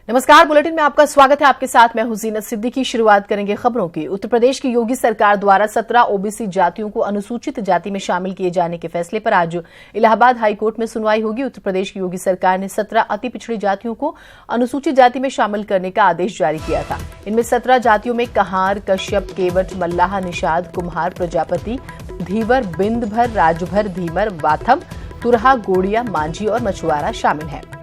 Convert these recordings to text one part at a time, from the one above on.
नमस्कार, बुलेटिन में आपका स्वागत है। आपके साथ मैं हूं जीनत सिद्दीकी। शुरुआत करेंगे खबरों की। उत्तर प्रदेश की योगी सरकार द्वारा 17 ओबीसी जातियों को अनुसूचित जाति में शामिल किए जाने के फैसले पर आज इलाहाबाद हाईकोर्ट में सुनवाई होगी। उत्तर प्रदेश की योगी सरकार ने 17 अति पिछड़ी जातियों को अनुसूचित जाति में शामिल करने का आदेश जारी किया था। इनमें 17 जातियों में कहार, कश्यप, केवट, मल्लाह, निषाद, कुम्हार, प्रजापति, धीवर, बिंदभर, राजभर, धीमर, वाथम, तुरहा, गोड़िया, मांझी और मछुआरा शामिल है।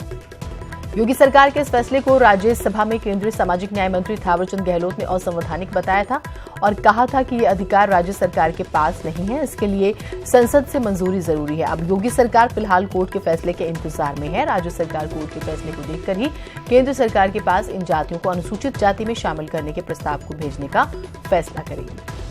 योगी सरकार के इस फैसले को राज्यसभा में केंद्रीय सामाजिक न्याय मंत्री थावरचंद गहलोत ने असंवैधानिक बताया था और कहा था कि ये अधिकार राज्य सरकार के पास नहीं है, इसके लिए संसद से मंजूरी जरूरी है। अब योगी सरकार फिलहाल कोर्ट के फैसले के इंतजार में है। राज्य सरकार कोर्ट के फैसले को देखकर ही केंद्र सरकार के पास इन जातियों को अनुसूचित जाति में शामिल करने के प्रस्ताव को भेजने का फैसला करेगी।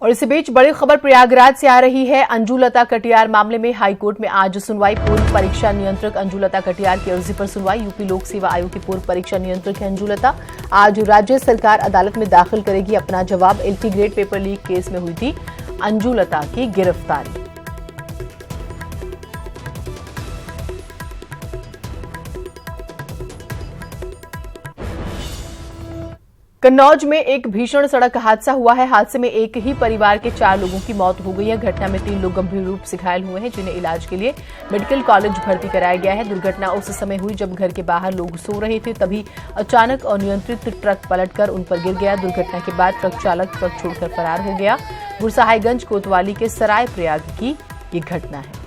और इसी बीच बड़ी खबर प्रयागराज से आ रही है। अंजुलता कटियार मामले में हाईकोर्ट में आज सुनवाई। पूर्व परीक्षा नियंत्रक अंजुलता कटियार की अर्जी पर सुनवाई। यूपी लोक सेवा आयोग की पूर्व परीक्षा नियंत्रक है अंजुलता। आज राज्य सरकार अदालत में दाखिल करेगी अपना जवाब। LT grade paper leak case में हुई थी अंजुलता की गिरफ्तारी। कन्नौज में एक भीषण सड़क हादसा हुआ है। हादसे में एक ही परिवार के 4 लोगों की मौत हो गई है। घटना में 3 लोग गंभीर रूप से घायल हुए हैं, जिन्हें इलाज के लिए मेडिकल कॉलेज भर्ती कराया गया है। दुर्घटना उस समय हुई जब घर के बाहर लोग सो रहे थे, तभी अचानक अनियंत्रित ट्रक पलटकर उन पर गिर गया। दुर्घटना के बाद ट्रक चालक ट्रक छोड़कर फरार हो गया। गुरसाहिबगंज कोतवाली के सराय प्रयाग की ये घटना है।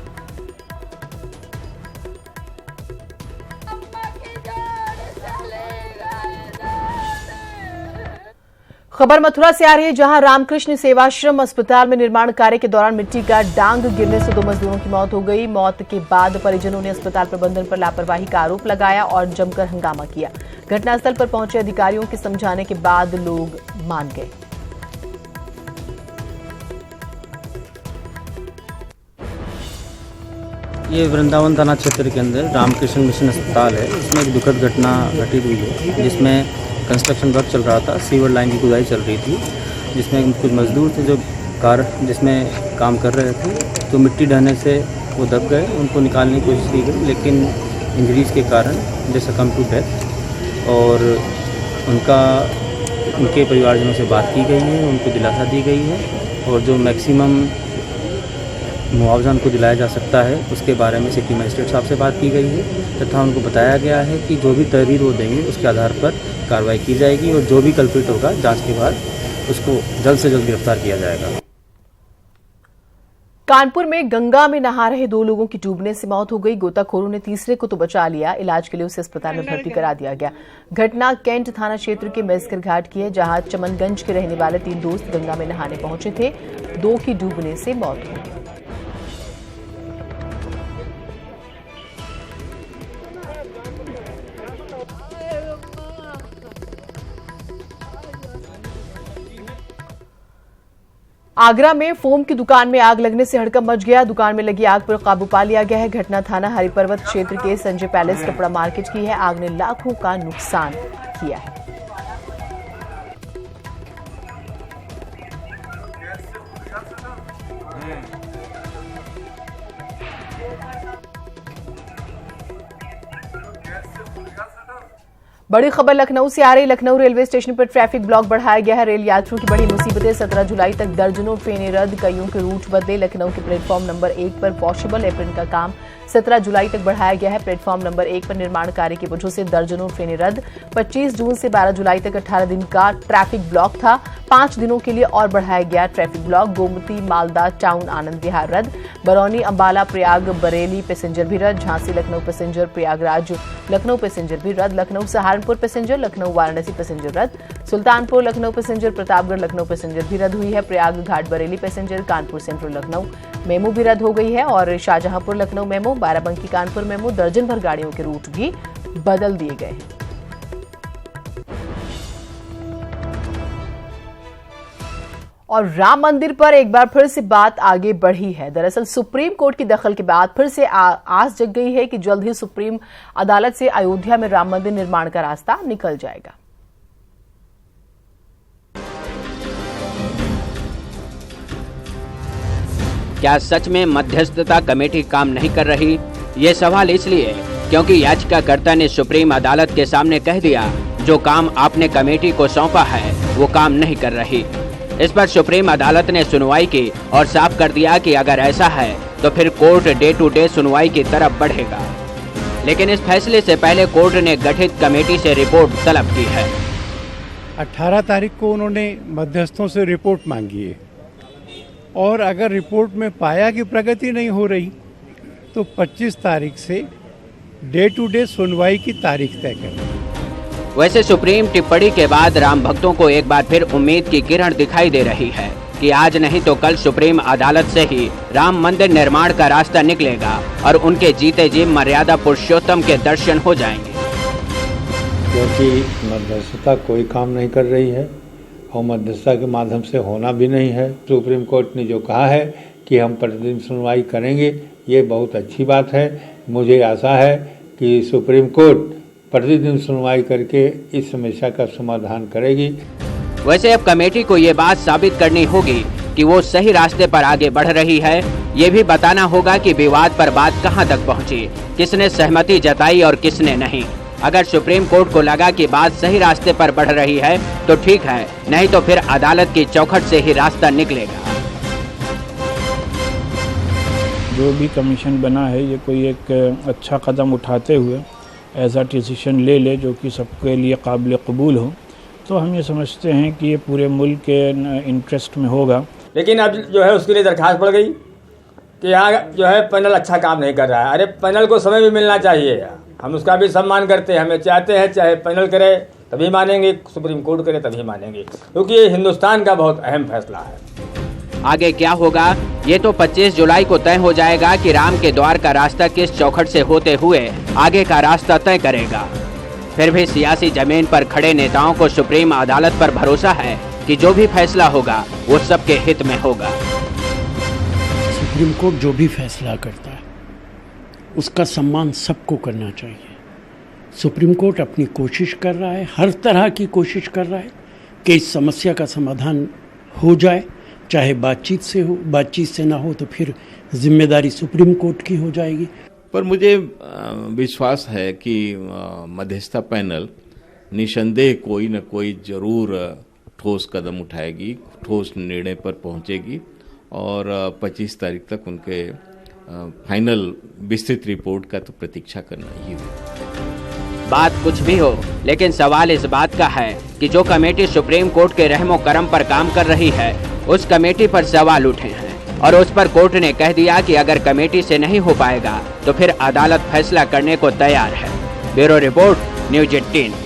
खबर मथुरा से आ रही है, जहां रामकृष्ण सेवाश्रम अस्पताल में निर्माण कार्य के दौरान मिट्टी का डांग गिरने से 2 मजदूरों की मौत हो गई। मौत के बाद परिजनों ने अस्पताल प्रबंधन पर लापरवाही का आरोप लगाया और जमकर हंगामा किया। घटनास्थल पर पहुंचे अधिकारियों के समझाने के बाद लोग मान गए। ये वृंदावन थाना क्षेत्र के अंदर रामकृष्ण मिशन अस्पताल है। इसमें एक दुखद घटना घटित हुई है, जिसमें कंस्ट्रक्शन वर्क चल रहा था। सीवर लाइन की खुदाई चल रही थी, जिसमें कुछ मजदूर थे जो जिसमें काम कर रहे थे, तो मिट्टी ढहने से वो दब गए। उनको निकालने की कोशिश की गई, लेकिन इंजरीज के कारण दे सकम टू डेथ। और उनके परिवारजनों से बात की गई है, उनको दिलासा दी गई है और जो मैक्सिमम मुआवजा उनको दिलाया जा सकता है उसके बारे में सिटी मजिस्ट्रेट साहब से बात की गई है तथा उनको बताया गया है कि जो भी तहरीर वो देंगे उसके आधार पर कार्रवाई की जाएगी और जो भी कल्प्रिट होगा जांच के बाद उसको जल्द से जल्द गिरफ्तार किया जाएगा। कानपुर में गंगा में नहा रहे 2 लोगों की डूबने से मौत हो गई। गोताखोरों ने तीसरे को तो बचा लिया। इलाज के लिए उसे अस्पताल में भर्ती करा दिया गया। घटना कैंट थाना क्षेत्र के मेस्कर घाट की है, जहां चमनगंज के रहने वाले 3 दोस्त गंगा में नहाने पहुंचे थे। 2 की डूबने से मौत हो गई। आगरा में फोम की दुकान में आग लगने से हड़कंप मच गया। दुकान में लगी आग पर काबू पा लिया गया है। घटना थाना हरिपर्वत क्षेत्र के संजय पैलेस कपड़ा मार्केट की है। आग ने लाखों का नुकसान किया है। बड़ी खबर लखनऊ से आ रही। लखनऊ रेलवे स्टेशन पर ट्रैफिक ब्लॉक बढ़ाया गया है। रेल यात्रियों की बड़ी मुसीबतें। 17 जुलाई तक दर्जनों ट्रेनें रद्द, कईयों के रूट बदले। लखनऊ के प्लेटफॉर्म नंबर 1 पर वॉशेबल एप्रन का काम 17 जुलाई तक बढ़ाया गया है। प्लेटफॉर्म नंबर 1 पर निर्माण कार्य की वजह से दर्जनों ट्रेनें रद्द। 25 जून से 12 जुलाई तक 18 दिन का ट्रैफिक ब्लॉक था। 5 दिनों के लिए और बढ़ाया गया traffic block. Gomti, Malda town, Anand Vihar रद्द। बरौनी, अंबाला, प्रयाग, बरेली पैसेंजर भी रद्द। झांसी लखनऊ पैसेंजर, प्रयागराज लखनऊ पैसेंजर भी रद्द। लखनऊ सहारनपुर पैसेंजर, लखनऊ वाराणसी पैसेंजर रद्द। सुल्तानपुर लखनऊ पैसेंजर, प्रतापगढ़ लखनऊ पैसेंजर भी रद्द हुई है। Prayag Ghat Bareilly passenger, Kanpur Central Lucknow MEMU भी रद्द हो गई है और शाहजहांपुर लखनऊ मेमू, बाराबंकी कानपुर मेमू, दर्जन भर गाड़ियों के रूट भी बदल दिए गए हैं। और राम मंदिर पर एक बार फिर से बात आगे बढ़ी है। दरअसल सुप्रीम कोर्ट की दखल के बाद फिर से आस जग गई है कि जल्द ही सुप्रीम अदालत से अयोध्या में राम मंदिर निर्माण का रास्ता निकल जाएगा। क्या सच में मध्यस्थता कमेटी काम नहीं कर रही? ये सवाल इसलिए क्योंकि याचिकाकर्ता ने सुप्रीम अदालत के सामने कह दिया, जो काम आपने कमेटी को सौंपा है वो काम नहीं कर रही। इस पर सुप्रीम अदालत ने सुनवाई की और साफ कर दिया कि अगर ऐसा है तो फिर कोर्ट डे टू डे सुनवाई की तरफ बढ़ेगा। लेकिन इस फैसले से पहले कोर्ट ने गठित कमेटी से रिपोर्ट तलब की है। 18 तारीख को उन्होंने मध्यस्थों से रिपोर्ट मांगी है और अगर रिपोर्ट में पाया कि प्रगति नहीं हो रही तो 25 तारीख से डे टू डे सुनवाई की तारीख तय करें। वैसे सुप्रीम टिप्पणी के बाद राम भक्तों को एक बार फिर उम्मीद की किरण दिखाई दे रही है कि आज नहीं तो कल सुप्रीम अदालत से ही राम मंदिर निर्माण का रास्ता निकलेगा और उनके जीते जी मर्यादा पुरुषोत्तम के दर्शन हो जाएंगे। क्योंकि मध्यस्थता कोई काम नहीं कर रही है और मध्यस्थता के माध्यम से होना भी नहीं है। सुप्रीम कोर्ट ने जो कहा है कि हम प्रतिदिन सुनवाई करेंगे, ये बहुत अच्छी बात है। मुझे आशा है कि सुप्रीम कोर्ट प्रतिदिन सुनवाई करके इस समस्या का समाधान करेगी। वैसे अब कमेटी को ये बात साबित करनी होगी कि वो सही रास्ते पर आगे बढ़ रही है। ये भी बताना होगा कि विवाद पर बात कहां तक पहुंची, किसने सहमति जताई और किसने नहीं। अगर सुप्रीम कोर्ट को लगा कि बात सही रास्ते पर बढ़ रही है तो ठीक है, नहीं तो फिर अदालत की चौखट से ही रास्ता निकलेगा। जो भी कमीशन बना है ये कोई एक अच्छा कदम उठाते हुए ऐसा डिसीजन ले जो कि सबके लिए काबिल कबूल हो, तो हम ये समझते हैं कि ये पूरे मुल्क के इंटरेस्ट में होगा। लेकिन अब जो है उसके लिए दरखास्त पड़ गई कि यहाँ जो है पैनल अच्छा काम नहीं कर रहा है। अरे पैनल को समय भी मिलना चाहिए, हम उसका भी सम्मान करते हैं। हमें चाहते हैं चाहे पैनल करे तभी मानेंगे, सुप्रीम कोर्ट करे तभी मानेंगे, क्योंकि ये हिंदुस्तान का बहुत अहम फैसला है। आगे क्या होगा ये तो 25 जुलाई को तय हो जाएगा कि राम के द्वार का रास्ता किस चौखट से होते हुए आगे का रास्ता तय करेगा। फिर भी सियासी जमीन पर खड़े नेताओं को सुप्रीम अदालत पर भरोसा है कि जो भी फैसला होगा वो सबके हित में होगा। सुप्रीम कोर्ट जो भी फैसला करता है उसका सम्मान सबको करना चाहिए। सुप्रीम कोर्ट अपनी कोशिश कर रहा है, हर तरह की कोशिश कर रहा है कि इस समस्या का समाधान हो जाए, चाहे बातचीत से हो, बातचीत से ना हो तो फिर जिम्मेदारी सुप्रीम कोर्ट की हो जाएगी। पर मुझे विश्वास है कि मध्यस्थता पैनल निसंदेह कोई न कोई जरूर ठोस कदम उठाएगी, ठोस निर्णय पर पहुंचेगी और 25 तारीख तक उनके फाइनल विस्तृत रिपोर्ट का तो प्रतीक्षा करना ही होगा। बात कुछ भी हो, लेकिन सवाल इस बात का है कि जो कमेटी सुप्रीम कोर्ट के रहमो करम पर काम कर रही है उस कमेटी पर सवाल उठे हैं और उस पर कोर्ट ने कह दिया कि अगर कमेटी से नहीं हो पाएगा तो फिर अदालत फैसला करने को तैयार है। Bureau report, news 18।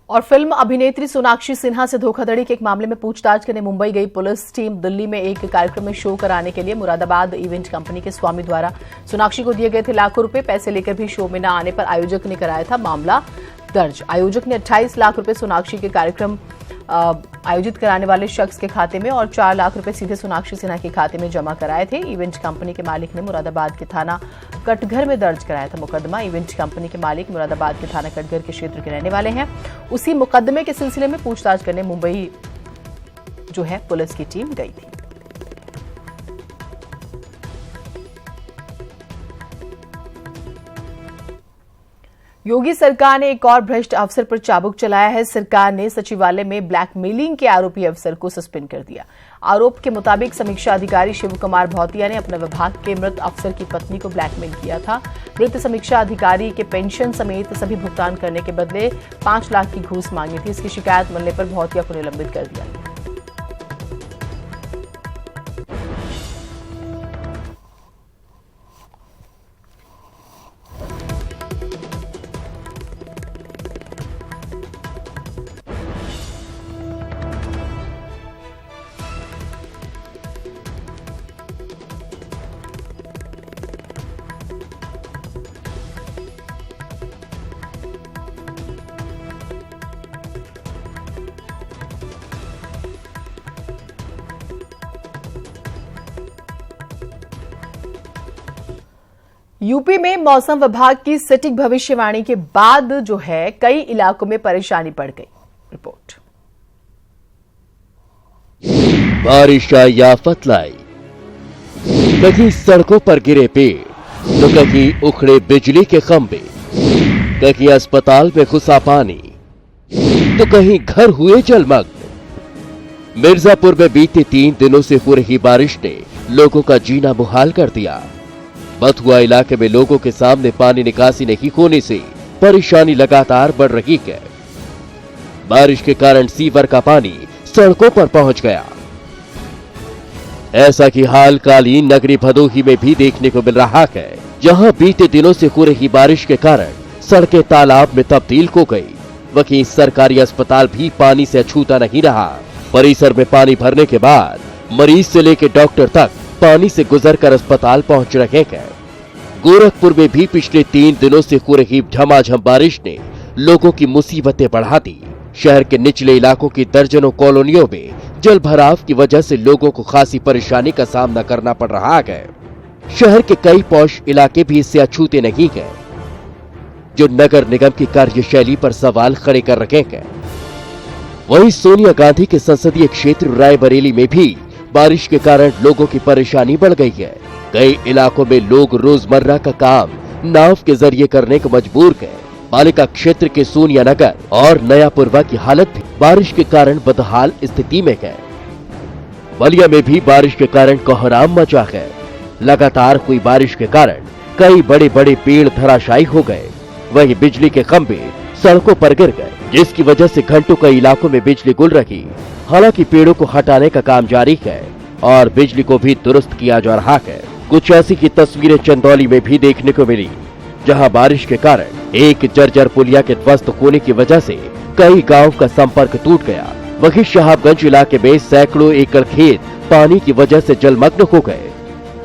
और फिल्म अभिनेत्री सोनाक्षी सिन्हा से धोखाधड़ी के एक मामले में पूछताछ करने मुंबई गई पुलिस टीम दिल्ली में एक कार्यक्रम में शो कराने के लिए मुरादाबाद इवेंट कंपनी के स्वामी द्वारा सोनाक्षी को दिए गए थे लाखों रुपए। पैसे लेकर भी शो में न आने पर आयोजक ने कराया था मामला दर्ज। आयोजक ने 28 लाख रुपए सोनाक्षी के कार्यक्रम आयोजित कराने वाले शख्स के खाते में और 4 लाख रुपए सीधे सोनाक्षी सिन्हा के खाते में जमा कराए थे। इवेंट कंपनी के मालिक ने मुरादाबाद के थाना कटघर में दर्ज कराया था मुकदमा। इवेंट कंपनी के मालिक मुरादाबाद के थाना कटघर के क्षेत्र के रहने वाले हैं। उसी मुकदमे के सिलसिले में पूछताछ करने मुंबई जो है पुलिस की टीम गई थी। योगी सरकार ने एक और भ्रष्ट अफसर पर चाबुक चलाया है। सरकार ने सचिवालय में ब्लैकमेलिंग के आरोपी अफसर को सस्पेंड कर दिया। आरोप के मुताबिक समीक्षा अधिकारी शिव कुमार भौतिया ने अपने विभाग के मृत अफसर की पत्नी को ब्लैकमेल किया था। मृत समीक्षा अधिकारी के पेंशन समेत सभी भुगतान करने के बदले 5 लाख की घूस मांगी थी। इसकी शिकायत मिलने पर भौतिया को निलंबित कर दिया गया। यूपी में मौसम विभाग की सटीक भविष्यवाणी के बाद जो है कई इलाकों में परेशानी बढ़ गई। रिपोर्ट। बारिश आई आफत लाई, कहीं सड़कों पर गिरे पेड़, तो कहीं उखड़े बिजली के खंभे, कहीं अस्पताल में घुसा पानी, तो कहीं घर हुए जलमग्न। मिर्जापुर में बीते 3 दिनों से हो रही बारिश ने लोगों का जीना मुहाल कर दिया। बथुआ इलाके में लोगों के सामने पानी निकासी नहीं होने से परेशानी लगातार बढ़ रही है। बारिश के कारण सीवर का पानी सड़कों पर पहुंच गया। ऐसा की हाल काली नगरी भदोही में भी देखने को मिल रहा है, जहां बीते दिनों से हो रही बारिश के कारण सड़कें तालाब में तब्दील हो गई। वहीं सरकारी अस्पताल भी पानी से अछूता नहीं रहा। परिसर में पानी भरने के बाद मरीज से लेकर डॉक्टर तक पानी से गुजरकर अस्पताल पहुंच रहे हैं। गोरखपुर में भी पिछले 3 दिनों से हो रही झमाझम बारिश ने लोगों की मुसीबतें बढ़ा दी। शहर के निचले इलाकों की दर्जनों कॉलोनियों में जल भराव की वजह से लोगों को खासी परेशानी का सामना करना पड़ रहा है। शहर के कई पौष इलाके भी इससे अछूते नहीं हैं, जो नगर निगम की कार्यशैली पर सवाल खड़े कर रहे हैं। वहीं सोनिया गांधी के संसदीय क्षेत्र रायबरेली में भी बारिश के कारण लोगों की परेशानी बढ़ गई है। कई इलाकों में लोग रोजमर्रा का काम नाव के जरिए करने को मजबूर है। बालिका क्षेत्र के सोनिया नगर और नयापुरवा की हालत भी बारिश के कारण बदहाल स्थिति में है। बलिया में भी बारिश के कारण कोहराम मचा है। लगातार हुई बारिश के कारण कई बड़े बड़े पेड़ धराशायी हो गए। वहीं बिजली के खंभे सड़कों पर गिर गए, जिसकी वजह से घंटों कई इलाकों में बिजली गुल रही। हालांकि पेड़ों को हटाने का काम जारी है और बिजली को भी दुरुस्त किया जा रहा है। कुछ ऐसी की तस्वीरें चंदौली में भी देखने को मिली, जहां बारिश के कारण एक जर्जर पुलिया के ध्वस्त होने की वजह से कई गांव का संपर्क टूट गया। वहीं शाहबगंज इलाके में सैकड़ों एकड़ खेत पानी की वजह से जलमग्न हो गए।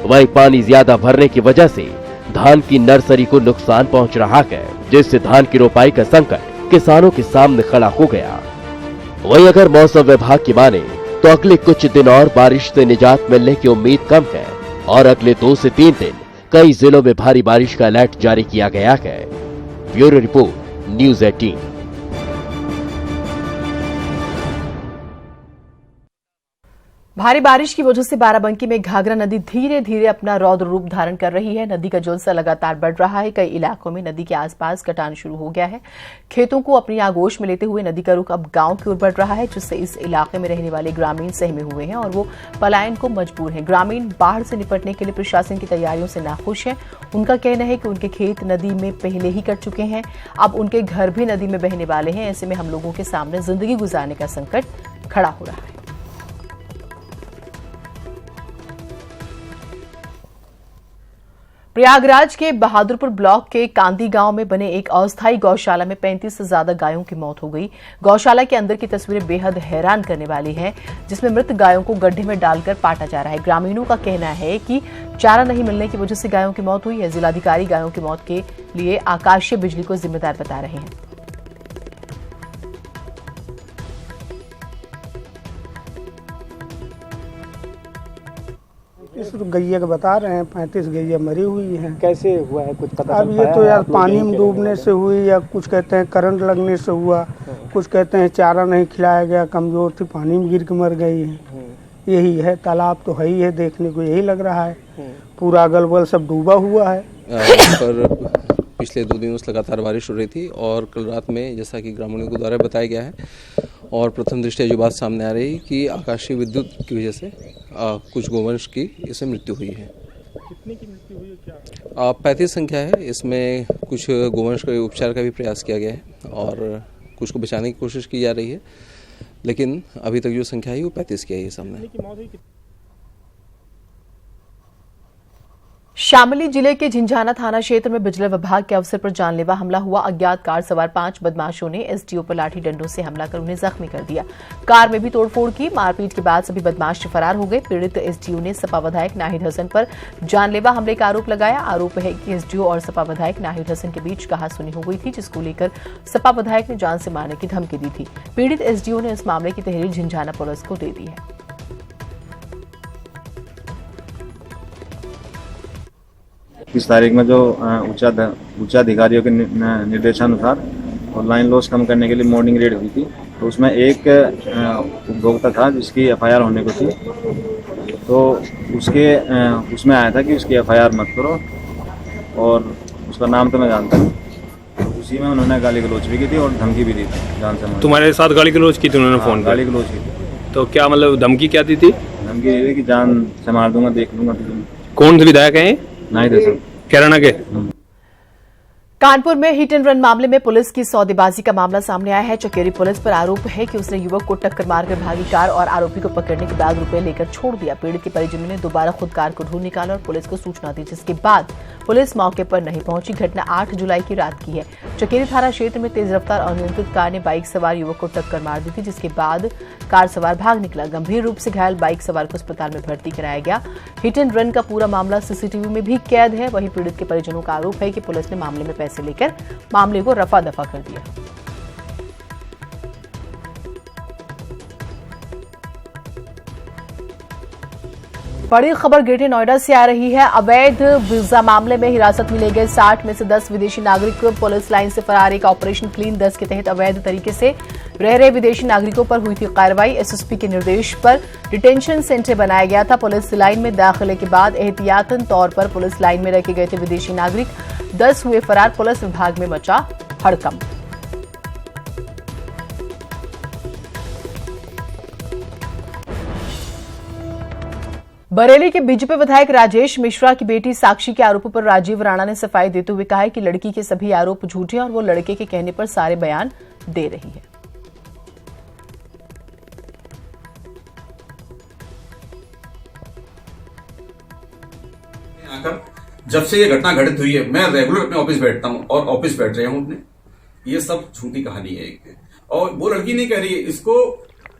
वहीं पानी ज्यादा भरने की वजह से धान की नर्सरी को नुकसान पहुंच रहा है, जिससे धान की रोपाई का संकट किसानों के सामने खड़ा हो गया। वहीं अगर मौसम विभाग की माने तो अगले कुछ दिन और बारिश से निजात मिलने की उम्मीद कम है और अगले 2 से 3 दिन कई जिलों में भारी बारिश का अलर्ट जारी किया गया है। Bureau report, news 18। भारी बारिश की वजह से बाराबंकी में घाघरा नदी धीरे धीरे अपना रौद्र रूप धारण कर रही है। नदी का जलस्तर लगातार बढ़ रहा है। कई इलाकों में नदी के आसपास कटान शुरू हो गया है। खेतों को अपनी आगोश में लेते हुए नदी का रुख अब गांव की ओर बढ़ रहा है, जिससे इस इलाके में रहने वाले ग्रामीण सहमे हुए हैं और वो पलायन को मजबूर हैं। ग्रामीण बाढ़ से निपटने के लिए प्रशासन की तैयारियों से नाखुश हैं। उनका कहना है कि उनके खेत नदी में पहले ही कट चुके हैं, अब उनके घर भी नदी में बहने वाले हैं। ऐसे में हम लोगों के सामने जिंदगी गुजारने का संकट खड़ा हो रहा है। प्रयागराज के बहादुरपुर ब्लॉक के कांदी गांव में बने एक अस्थायी गौशाला में 35 से ज्यादा गायों की मौत हो गई। गौशाला के अंदर की तस्वीरें बेहद हैरान करने वाली हैं, जिसमें मृत गायों को गड्ढे में डालकर पाटा जा रहा है। ग्रामीणों का कहना है कि चारा नहीं मिलने की वजह से गायों की मौत हुई है। जिलाधिकारी गायों की मौत के लिए आकाशीय बिजली को जिम्मेदार बता रहे हैं। इस गैया का बता रहे हैं 35 गैया मरी हुई हैं। कैसे हुआ है कुछ पता? अब ये तो यार पानी में डूबने से हुई, या कुछ कहते हैं करंट लगने से हुआ, कुछ कहते हैं चारा नहीं खिलाया गया, कमजोर थी, पानी में गिर के मर गई है। यही है, तालाब तो है ही है, देखने को यही लग रहा है। पूरा अगल बगल सब डूबा हुआ है। पर पिछले 2 दिनों से लगातार बारिश हो रही थी और कल रात में, जैसा कि ग्रामीणों के द्वारा बताया गया है और प्रथम दृष्टया जो बात सामने आ रही कि आकाशीय विद्युत की वजह से कुछ गोवंश की इसमें मृत्यु हुई है। कितने की मृत्यु हुई है क्या? 35 संख्या है। इसमें कुछ गोवंश के उपचार का भी प्रयास किया गया है और कुछ को बचाने की कोशिश की जा रही है, लेकिन अभी तक जो संख्या है वो 35 की आई है सामने। शामली जिले के झिंझाना थाना क्षेत्र में बिजली विभाग के अफसर पर जानलेवा हमला हुआ। अज्ञात कार सवार 5 बदमाशों ने एसडीओ पर लाठी डंडों से हमला कर उन्हें जख्मी कर दिया। कार में भी तोड़फोड़ की। मारपीट के बाद सभी बदमाश फरार हो गए। पीड़ित एसडीओ ने सपा विधायक नाहिद हसन पर जानलेवा हमले का आरोप लगाया। आरोप है कि एसडीओ और सपा विधायक नाहिद हसन के बीच कहासुनी हो गई थी, जिसको लेकर सपा विधायक ने जान से मारने की धमकी दी थी। पीड़ित एसडीओ ने इस मामले की तहरीर झिंझाना पुलिस को दे दी है। 30 तारीख में जो उच्च अधिकारियों के निर्देशानुसार और लाइन लॉस कम करने के लिए मॉर्निंग रेड हुई थी, तो उसमें एक उपभोक्ता था जिसकी FIR होने को थी, तो उसमें आया था कि उसकी FIR मत करो, और उसका नाम तो मैं जानता हूँ। उसी में उन्होंने गाली गलौज भी की थी और धमकी भी दी थी जान से। तुम्हारे साथ गाली गलौज की थी उन्होंने? फ़ोन गाली गलौज की थी। तो क्या मतलब धमकी क्या दी थी? धमकी ये थी कि जान से मार दूंगा, देख लूंगा तुम। कौन से विधायक हैं? नहीं दे सर, कैराना के। कानपुर में हिट एंड रन मामले में पुलिस की सौदेबाजी का मामला सामने आया है। चकेरी पुलिस पर आरोप है कि उसने युवक को टक्कर मारकर भागी कार और आरोपी को पकड़ने के बाद रुपए लेकर छोड़ दिया। पीड़ित के परिजनों ने दोबारा खुद कार को ढूंढ निकाला और पुलिस को सूचना दी, जिसके बाद पुलिस मौके पर नहीं पहुंची। घटना 8 जुलाई की रात की है। चकेरी थाना क्षेत्र में तेज रफ्तार अनियंत्रित कार ने बाइक सवार युवक को टक्कर मार दी थी, जिसके बाद कार सवार भाग निकला। गंभीर रूप से घायल बाइक सवार को अस्पताल में भर्ती कराया गया। हिट एंड रन का पूरा मामला CCTV में भी कैद है। वहीं पीड़ित के परिजनों का आरोप है कि पुलिस ने मामले में पैसे लेकर मामले को रफा दफा कर दिया। बड़ी खबर ग्रेटर नोएडा से आ रही है। अवैध वीजा मामले में हिरासत में लिए गए 60 में से 10 विदेशी नागरिक पुलिस लाइन से फरार। एक ऑपरेशन क्लीन 10 के तहत अवैध तरीके से रह रहे विदेशी नागरिकों पर हुई थी कार्रवाई। SSP के निर्देश पर डिटेंशन सेंटर बनाया गया था। पुलिस लाइन में दाखिले के बाद एहतियातन तौर पर पुलिस लाइन में रखे गए थे विदेशी नागरिक। 10 हुए फरार। पुलिस विभाग में मचा हड़कंप। बरेली के बीजेपी विधायक राजेश मिश्रा की बेटी साक्षी के आरोपों पर राजीव राणा ने सफाई देते हुए कहा है कि लड़की के सभी आरोप झूठे हैं और वो लड़के के कहने पर सारे बयान दे रही है। जब से ये घटना घटित हुई है, मैं रेगुलर अपने ऑफिस बैठता हूं और ऑफिस बैठ रहे हूं अपने। ये सब झूठी कहानी है एक, और वो लड़की नहीं कह रही है इसको।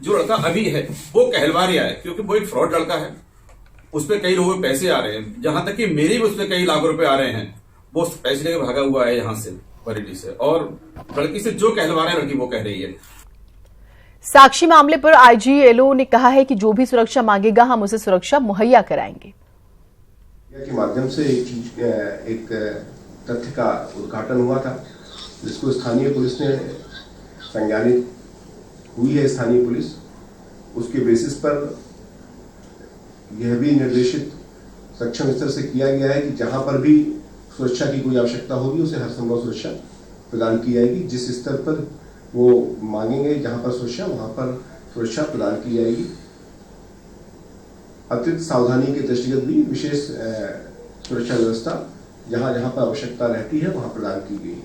जो लड़का अभी है वो कहलवा रहा है, क्योंकि वो एक फ्रॉड लड़का है। उस पर कई लोगों के पैसे आ रहे हैं, जहां तक कि मेरे भी उस पर कई लाख रुपए आ रहे हैं। वो पैसे लेकर भागा हुआ है यहाँ से, बरेली से, और लड़की से जो कहलवा रहे हैं लड़की वो कह रही है। साक्षी मामले पर IGLO ने कहा है कि जो भी सुरक्षा मांगेगा हम उसे सुरक्षा मुहैया कराएंगे। के माध्यम से एक तथ्य का उद्घाटन हुआ था, जिसको स्थानीय पुलिस ने संज्ञानित हुई है। स्थानीय पुलिस उसके बेसिस पर यह भी निर्देशित सक्षम स्तर से किया गया है कि जहां पर भी सुरक्षा की कोई आवश्यकता होगी उसे हर संभव सुरक्षा प्रदान की जाएगी। जिस स्तर पर वो मांगेंगे जहां पर सुरक्षा, वहां पर सुरक्षा प्रदान की जाएगी। अतिरिक्त सावधानी के दृष्टिगत भी विशेष सुरक्षा व्यवस्था जहां जहां पर आवश्यकता रहती है वहां प्रदान की गई।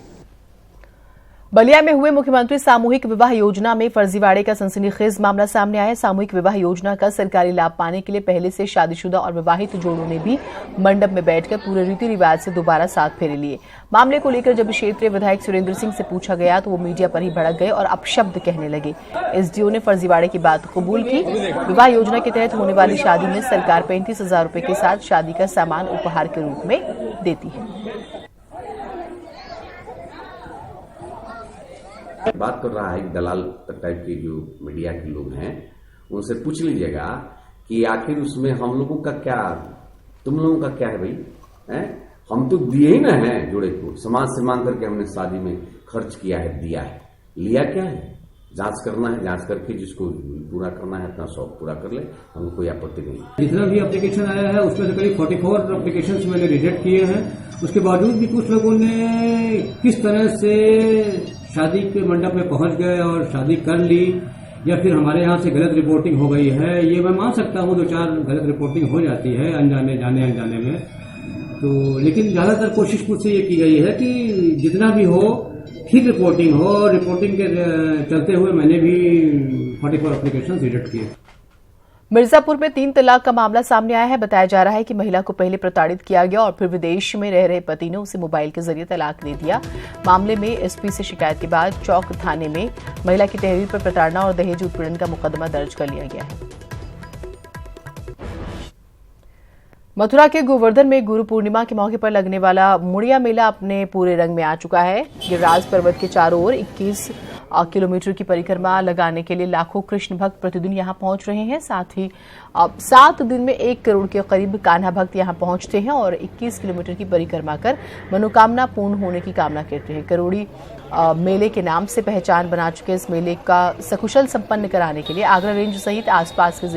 बलिया में हुए मुख्यमंत्री सामूहिक विवाह योजना में फर्जीवाड़े का सनसनीखेज मामला सामने आया। सामूहिक विवाह योजना का सरकारी लाभ पाने के लिए पहले से शादीशुदा और विवाहित जोड़ों ने भी मंडप में बैठकर पूरे रीति रिवाज से दोबारा साथ फेरे लिए। मामले को लेकर जब क्षेत्रीय विधायक सुरेंद्र सिंह से पूछा गया तो वो मीडिया पर ही भड़क गए और अपशब्द कहने लगे। SDO ने फर्जीवाड़े की बात कबूल की। विवाह योजना के तहत होने वाली शादी में सरकार 35,000 रुपए के साथ शादी का सामान उपहार के रूप में देती है। बात कर रहा है कि दलाल टाइप के जो मीडिया के लोग हैं उनसे पूछ लीजिएगा कि आखिर उसमें हम लोगों का क्या, तुम लोगों का क्या है भाई? हम तो दिए ही ना है जोड़े को, समाज से मांग करके हमने शादी में खर्च किया है, दिया है, लिया क्या है? जांच करना है, जांच करके जिसको पूरा करना है अपना शौक पूरा कर ले, हमको कोई आपत्ति नहीं। जितना भी एप्लीकेशन आया है उसमें से करीब 44 एप्लीकेशंस मैंने रिजेक्ट किए हैं। उसके बावजूद भी कुछ लोगों ने किस तरह से शादी के मंडप में पहुंच गए और शादी कर ली, या फिर हमारे यहाँ से गलत रिपोर्टिंग हो गई है, ये मैं मान सकता हूँ 2-4 गलत रिपोर्टिंग हो जाती है अनजाने अनजाने में। तो लेकिन ज्यादातर कोशिश मुझसे ये की गई है कि जितना भी हो ठीक रिपोर्टिंग हो, और रिपोर्टिंग के चलते हुए मैंने भी 44 एप्लीकेशन रिजेक्ट किए। मिर्जापुर में 3 तलाक का मामला सामने आया है। बताया जा रहा है कि महिला को पहले प्रताड़ित किया गया और फिर विदेश में रह रहे पति ने उसे मोबाइल के जरिए तलाक दे दिया। मामले में SP से शिकायत के बाद चौक थाने में महिला की तहरीर पर प्रताड़ना और दहेज उत्पीड़न का मुकदमा दर्ज कर लिया गया है। मथुरा के गोवर्धन में गुरु पूर्णिमा के मौके पर लगने वाला मुड़िया मेला अपने पूरे रंग में आ चुका है। गिरिराज पर्वत के चारों ओर 21 किलोमीटर की परिक्रमा लगाने के लिए लाखों कृष्ण भक्त प्रतिदिन यहां पहुंच रहे हैं। साथ ही 7 दिन में 1 करोड़ के करीब कान्हा भक्त यहां पहुंचते हैं और 21 किलोमीटर की परिक्रमा कर मनोकामना पूर्ण होने की कामना करते हैं। करोड़ी मेले के नाम से पहचान बना चुके इस मेले का सकुशल संपन्न कराने के लिए आगरा रेंज सहित आसपास के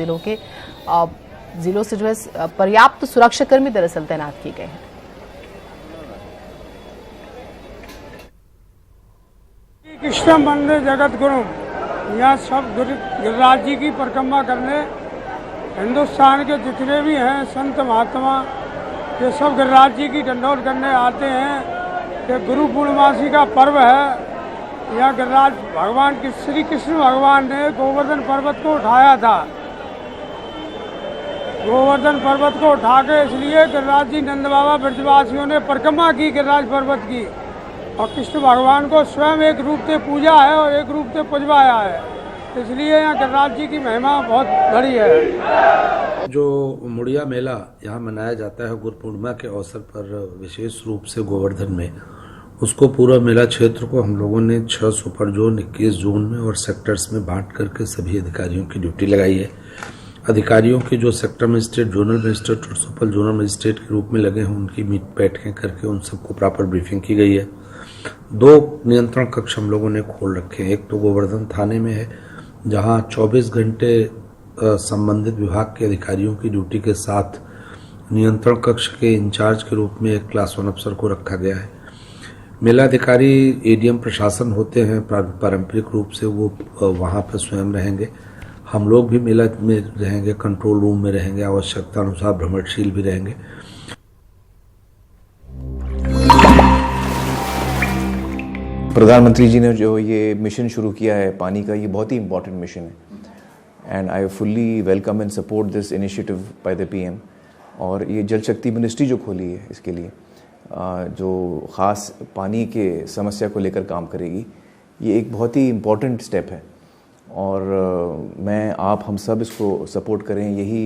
जिलों से जो है पर्याप्त सुरक्षाकर्मी दरअसल तैनात किए गए हैं। कृष्ण मंदिर जगत गुरु यहाँ सब गिरिराज जी की परिक्रमा करने हिंदुस्तान के जितने भी हैं संत महात्मा ये सब गिरिराज जी की डंडौत करने आते हैं। ये गुरु पूर्णिमासी का पर्व है। यहाँ गिरिराज भगवान के श्री कृष्ण भगवान ने गोवर्धन पर्वत को उठाया था। गोवर्धन पर्वत को उठा के इसलिए गिरिराज जी नंद बाबा ब्रजवासियों ने परिक्रमा की गिरिराज पर्वत की और कृष्ण भगवान को स्वयं एक रूप से पूजा है और एक रूप से पुजवाया है। इसलिए यहाँ गिरिराज जी की महिमा बहुत बड़ी है। जो मुड़िया मेला यहाँ मनाया जाता है गुरु पूर्णिमा के अवसर पर विशेष रूप से गोवर्धन में, उसको पूरा मेला क्षेत्र को हम लोगों ने 6 सुपर जोन 21 जोन में और सेक्टर्स में बांट करके सभी अधिकारियों की ड्यूटी लगाई है। अधिकारियों की जो सेक्टर मजिस्ट्रेट, जोनल मजिस्ट्रेट और सुपर जोनल मजिस्ट्रेट के रूप में लगे हैं उनकी बैठकें करके उन सबको प्रॉपर ब्रीफिंग की गई है। 2 नियंत्रण कक्ष हम लोगों ने खोल रखे हैं। एक तो गोवर्धन थाने में है जहां 24 घंटे संबंधित विभाग के अधिकारियों की ड्यूटी के साथ नियंत्रण कक्ष के इंचार्ज के रूप में एक क्लास 1 अफसर को रखा गया है। मेलाधिकारी एडीएम प्रशासन होते हैं, पारंपरिक रूप से वो वहां पर स्वयं रहेंगे। हम लोग भी मेला में रहेंगे, कंट्रोल रूम में रहेंगे, आवश्यकता अनुसार भ्रमणशील भी रहेंगे। प्रधानमंत्री जी ने जो ये मिशन शुरू किया है पानी का, ये बहुत ही इम्पोर्टेंट मिशन है and I fully welcome and support this initiative by the PM. और ये जल शक्ति मिनिस्ट्री जो खोली है इसके लिए जो ख़ास पानी के समस्या को लेकर काम करेगी, ये एक बहुत ही इम्पोर्टेंट स्टेप है और मैं आप हम सब इसको सपोर्ट करें। यही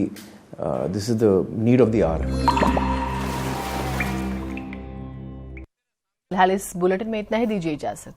this is the need of the hour. फिलहाल इस बुलेटिन में इतना ही, दीजिए इजाजत।